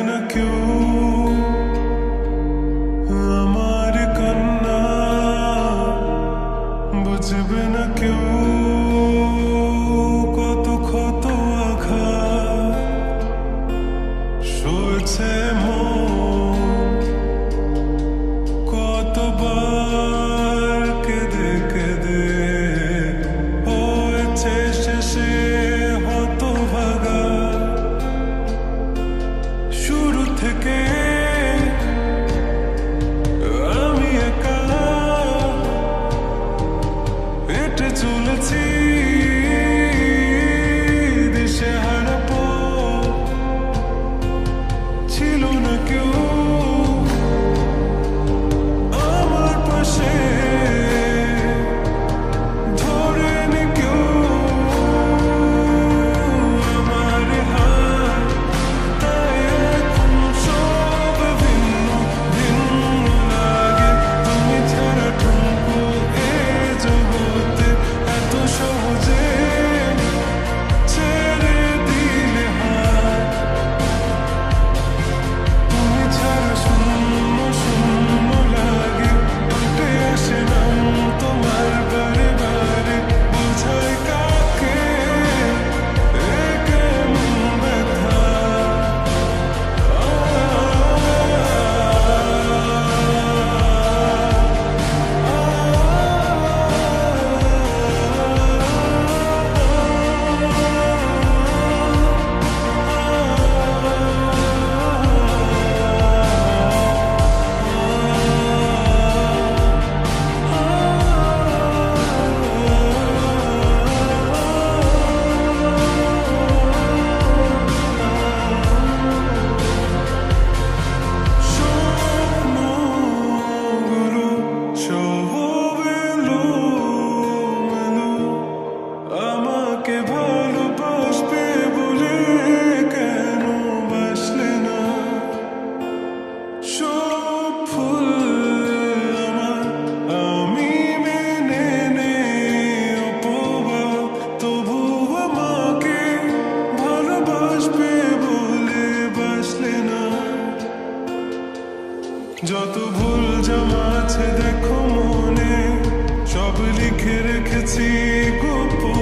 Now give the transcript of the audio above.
না কেউ আমার কান্না, বুঝবে না কেউ কত ক্ষত আঘাত সয়েছে মন, কতবার কেঁদে কেঁদে হয়েছে শেষে হতভাগা। শুরু থেকে আমি একা হেঁটে চলেছি দিশেহারা পথ, ছিল না কেউ আমার পাশে, ধরেনি কেউ আমার হাত। তাই এখন সব ভিন্ন ভিন্ন লাগে, তুমি ছাড়া ঠুনকো এ জগতে এত সহজে ছেড়ে দিলে হাত। তুমি ছাড়া শূন্য শূন্য লাগে, উঠে আসে নাম তোমার বারে বারে, বোঝায় কাকে এ কেমন ব্যথা। স্বপ্নগুলো সব এলোমেলো, আমাকে ভালোবাসবে বলে কেন বাসলে না। সব ভুল আমার, আমি মেনে নেই অপবাদ, তবু আমাকে ভালোবাসবে বলে বাসলে না। যত ভুল জমা আছে দেখো মনে, সব লিখে রেখেছি গোপন।